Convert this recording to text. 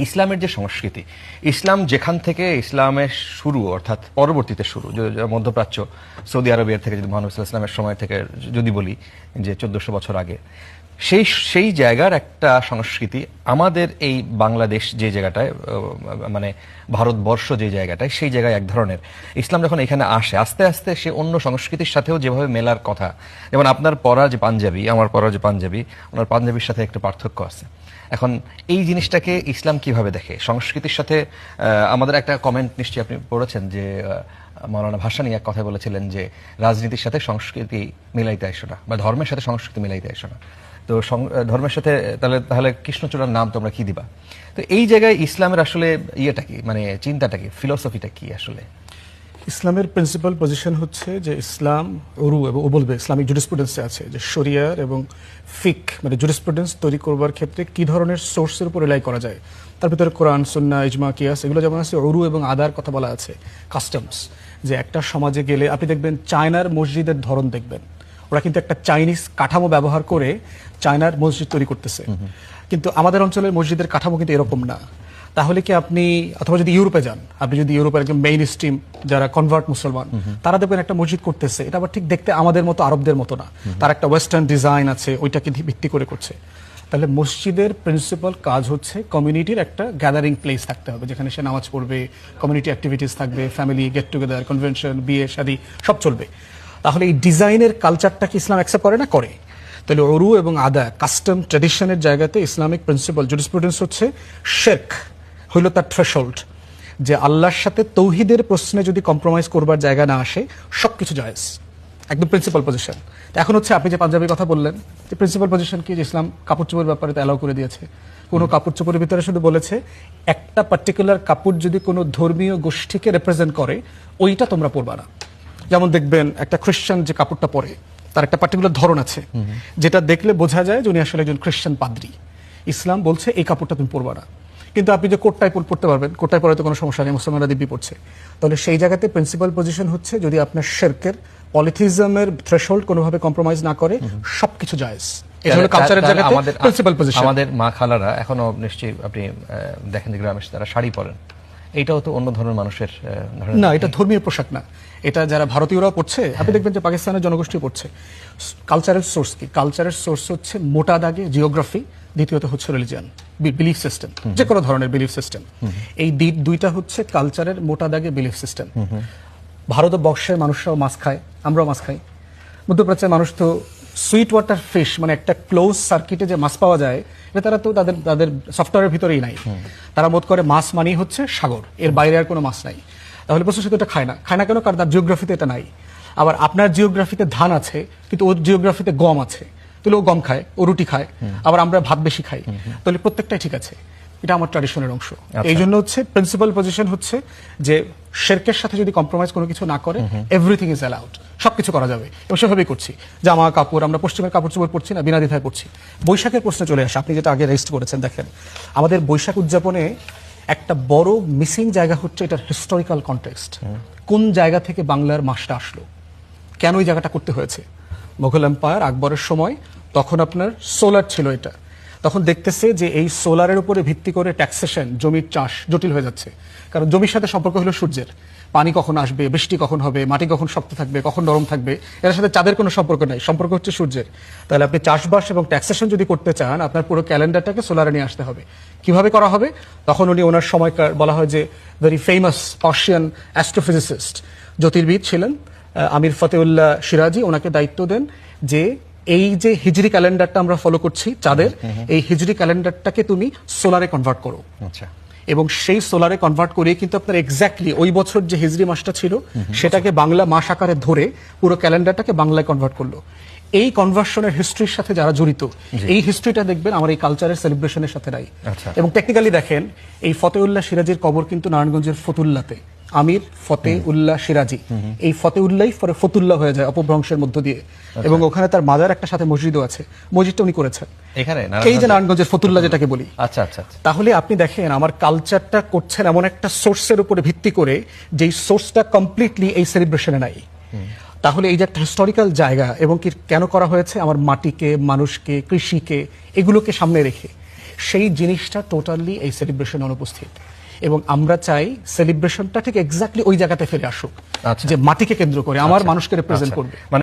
ইসলামের যে সংস্কৃতি, ইসলাম যেখান থেকে ইসলামের শুরু অর্থাৎ পরবর্তীতে শুরু, মধ্যপ্রাচ্য সৌদি আরবের থেকে যদি মহানবী সাল্লাল্লাহু আলাইহি ওয়াসাল্লামের সময় থেকে যদি বলি যে 1400 বছর আগে, সেই জায়গার একটা সংস্কৃতি আমাদের এই বাংলাদেশ যে জায়গাটায়, মানে ভারতবর্ষ যে জায়গাটায়, সেই জায়গায় এক ধরনের। ইসলাম যখন এখানে আসে আস্তে আস্তে সে অন্য সংস্কৃতির সাথেও যেভাবে মেলার কথা, যেমন আপনার পরা যে পাঞ্জাবি, আমার পরা যে পাঞ্জাবি, ওনার পাঞ্জাবির সাথে একটা পার্থক্য আছে। এখন এই জিনিসটাকে ইসলাম কিভাবে দেখে সংস্কৃতির সাথে? আমাদের একটা কমেন্ট নিশ্চয়ই আপনি পড়েছেন যে মাওলানা ভাসানী এক কথা বলেছিলেন যে রাজনীতির সাথে সংস্কৃতি মিলাইতে আসো না, বা ধর্মের সাথে সংস্কৃতি মিলাইতে আসো না। তো ধর্মের সাথে তাহলে কৃষ্ণচূড়ার নাম তোমরা কি দিবা? তো এই জায়গায় ইসলামের আসলে ইয়েটা কি, মানে চিন্তাটা কি, ফিলোসফিটা কি আসলে? ইসলামের প্রিন্সিপাল পজিশন হচ্ছে যে ইসলাম উরু এবং ও বলবে ইসলামিক জুরিসপ্রুডেন্সে আছে যে শরিয়ার এবং ফিক মানে জুরিসপ্রুডেন্স তৈরি করবার ক্ষেত্রে কি ধরনের সোর্সের উপর রিলাই করা যায়। তার ভিতরে কোরআন, সুন্নাহ, ইজমা, কিয়াস এগুলো যেমন আছে, উরু এবং আদার কথা বলা আছে, কাস্টমস। যে একটা সমাজে গেলে আপনি দেখবেন চায়নার মসজিদের ধরন দেখবেন, ওরা কিন্তু একটা চাইনিজ কাঠামো ব্যবহার করে চায়নার মসজিদ তৈরি করতেছে, কিন্তু আমাদের অঞ্চলের মসজিদের কাঠামো কিন্তু এরকম না। তাহলে কি আপনি, অথবা যদি ইউরোপে যান, আপনি যদি ইউরোপের একদম মেইন স্ট্রিম যারা কনভার্ট মুসলমান, তারা দেখবেন একটা মসজিদ করতেছে, এটা আবার ঠিক দেখতে আমাদের মতো আরবদের মতো না, তার একটা ওয়েস্টার্ন ডিজাইন আছে, ওইটাকে ভিত্তি করে করছে। তাহলে মসজিদের প্রিন্সিপাল কাজ হচ্ছে কমিউনিটির একটা গ্যাদারিং প্লেস থাকতে হবে, যেখানে সে নামাজ পড়বে, কমিউনিটি অ্যাক্টিভিটিস থাকবে, ফ্যামিলি গেট টুগেদার, কনভেনশন, বিয়ে শাদী সব চলবে। তাহলে এই ডিজাইনের কালচারটাকে ইসলাম অ্যাকসেপ্ট করে না? করে। তাহলে উরু এবং আদা, কাস্টম, ট্র্যাডিশনের জায়গাতে ইসলামিক প্রিন্সিপাল জুরিসপ্রুডেন্স হচ্ছে শিরক হইল তার থ্রেশহোল্ড, যে আল্লাহর সাথে তৌহিদের প্রশ্নে যদি কম্প্রোমাইজ করবার জায়গা না আসে সবকিছু জায়েজ, একদম প্রিন্সিপাল পজিশন। এখন হচ্ছে আপনি যে পাঞ্জাবি কথা বললেন, যে প্রিন্সিপাল পজিশন কি, যে ইসলাম কাপড় চোপড়ের ব্যাপারে তো অ্যালাউ করে দিয়েছে। কোনো কাপড় চোপড়ের ভিতরে শুধু বলেছে একটা পার্টিকুলার কাপড় যদি কোনো ধর্মীয় গোষ্ঠীকে রিপ্রেজেন্ট করে ওইটা তোমরা পরবা না। যেমন দেখবেন একটা খ্রিস্টান যে কাপড়টা পরে তার একটা পার্টিকুলার ধরন আছে, যেটা দেখলে বোঝা যায় যে উনি আসলে একজন খ্রিস্টান পাদ্রী। ইসলাম বলছে এই কাপড়টা তুমি পরবা না। কিন্তু আপনি যে কোটটাই পড়তে পারবেন, কোটটাই পরে তো কোনো সমস্যা নেই, মুসলমানরা দিব্যি পড়ছে। তাহলে সেই জায়গাতে প্রিন্সিপাল পজিশন হচ্ছে যদি আপনার শিরকের, পলিথিজমের থ্রেশহোল্ড কোনোভাবে কম্প্রোমাইজ না করে সবকিছু জায়েজ। এটা হলো কালচারের জায়গাতে প্রিন্সিপাল পজিশন। আমাদের মা খালারা এখনো নিশ্চয়ই আপনি দেখেন যে গ্রামে তারা শাড়ি পরেন, এইটাও তো অন্য ধরনের মানুষের না, এটা ধর্মীয় পোশাক না, এটা যারা ভারতীয়রাও পড়ছে, আপনি দেখবেন যে পাকিস্তানের জনগোষ্ঠী পড়ছে। কালচারের সোর্স কি? কালচারের সোর্স হচ্ছে মোটা দাগে জিওগ্রাফি, দ্বিতীয়ত হচ্ছে রিলিজিয়ান, বিলিফ সিস্টেম, যে কোনো ধরনের বিলিফ সিস্টেম। এই দুইটা হচ্ছে কালচারের মোটা দাগে বিলিফ সিস্টেম। ভারতবর্ষের মানুষরাও মাছ খায়, আমরাও মাছ খাই। মধ্যপ্রাচ্যের মানুষ তো সুইট ওয়াটার ফিশ, মানে একটা ক্লোজ সার্কিটে যে মাছ পাওয়া যায়, এটা তারা তো তাদের সফটওয়্যারের ভিতরেই নাই। তারা বোধ করে মাছ মানেই হচ্ছে সাগর, এর বাইরে আর কোনো মাছ নাই। তাহলে বস্তু সে তো এটা খায় না। খায় না কেন? কারণ তার জিওগ্রাফিতে এটা নাই। আবার আপনার জিওগ্রাফিতে ধান আছে, কিন্তু ওর জিওগ্রাফিতে গম আছে, তাহলে ও গম খায়, ও রুটি খায়, আবার আমরা ভাত বেশি খাই। তাহলে প্রত্যেকটাই ঠিক আছে, এটা আমার ট্র্যাডিশনের অংশ। এই জন্য হচ্ছে প্রিন্সিপাল পজিশন হচ্ছে যে শিরকের সাথে যদি কম্প্রোমাইজ কোনো কিছু না করে, এভরিথিং ইজ অ্যালাউড, সবকিছু করা যাবে। এবং সেভাবেই করছি। জামা কাপড় আমরা পশ্চিমের কাপড় চোপড় পড়ছি না, বিনা দ্বিধায় পড়ছি। বৈশাখের প্রশ্নে চলে আসে, আপনি যেটা আগে রেজিস্ট করেছেন, দেখেন আমাদের বৈশাখ উদযাপনে একটা বড় মিসিং জায়গা হচ্ছে এটার হিস্টোরিক্যাল কনটেক্সট। কোন জায়গা থেকে বাংলার মাসটা আসলো, কেন ওই জায়গাটা করতে হয়েছে? মোগল এম্পায়ার, আকবরের সময়, তখন আপনার সোলার ছিল এটা। তখন দেখতেছে যে এই সোলারের উপরে ভিত্তি করে ট্যাক্সেশন, জমির চাষ জটিল হয়ে যাচ্ছে। কারণ জমির সাথে সম্পর্ক হলো সূর্যের, পানি কখন আসবে, বৃষ্টি কখন হবে, মাটি কখন শক্ত থাকবে, কখন নরম থাকবে, এর সাথে চাঁদের কোনো সম্পর্ক নাই, সম্পর্ক হচ্ছে সূর্যের। তাহলে আপনি চাষবাস এবং ট্যাক্সেশন যদি করতে চান, আপনার পুরো ক্যালেন্ডারটাকে সোলারে নিয়ে আসতে হবে। কিভাবে করা হবে? তখন উনি ওনার সময়কার বলা হয় যে ভেরি ফেমাস পার্সিয়ান অ্যাস্ট্রোফিজিসিস্ট জ্যোতির্বিদ ছিলেন আমির ফতেউল্লাহ সিরাজি, ওনাকে দায়িত্ব দেন যে এই যে হিজরি ক্যালেন্ডারটা আমরা ফলো করছি চাঁদের, এই হিজরি ক্যালেন্ডারটাকে তুমি সোলারে কনভার্ট করো। আচ্ছা। এবং সেই সোলারে কনভার্ট করে কিন্তু আপনার এক্স্যাক্টলি ওই বছর যে হিজরি মাসটা ছিল সেটাকে বাংলা মাস আকারে ধরে পুরো ক্যালেন্ডারটাকে বাংলায় কনভার্ট করলো। এই কনভার্সনের হিস্ট্রির সাথে যারা জড়িত, এই হিস্ট্রিটা দেখবেন আমার এই কালচারের সেলিব্রেশনের সাথে নাই। এবং টেকনিক্যালি দেখেন এই ফতেউল্লাহ সিরাজির কবর কিন্তু নারায়ণগঞ্জের ফতুল্লাতে, আমির ফতেউল্লাহ সিরাজি, এই ফতেউল্লাহ পরে ফতুল্লাহ হয়ে যায় অপভ্রংশের মধ্য দিয়ে। এবং ওখানে তার মাজার একটা সাথে মসজিদও আছে, মসজিদটা উনি করেছেন এখানে, এই যে নারায়ণগঞ্জের ফতুল্লাহ যেটাকে বলি। আচ্ছা আচ্ছা। তাহলে আপনি দেখেন আমার কালচারটা করছেন এমন একটা সোর্সের উপরে ভিত্তি করে, যেই সোর্সটা কমপ্লিটলি এই সেলিব্রেশনে নাই। তাহলে এই যে একটা হিস্টোরিক্যাল জায়গা, এবং কি কেন করা হয়েছে, আমার মাটিকে, মানুষকে, কৃষিকে, এগুলোকে সামনে রেখে। সেই জিনিসটা টোটালি এই সেলিব্রেশনে অনুপস্থিত এবং আমরা চাই সেলিব্রেশনটা ঠিক এক্স্যাক্টলি ওই জায়গাতে ফিরে আসুক, আচ্ছা। যে মাটিকে কেন্দ্র করে আমার মানুষকে রিপ্রেজেন্ট আচ্ছা। করবে। মানে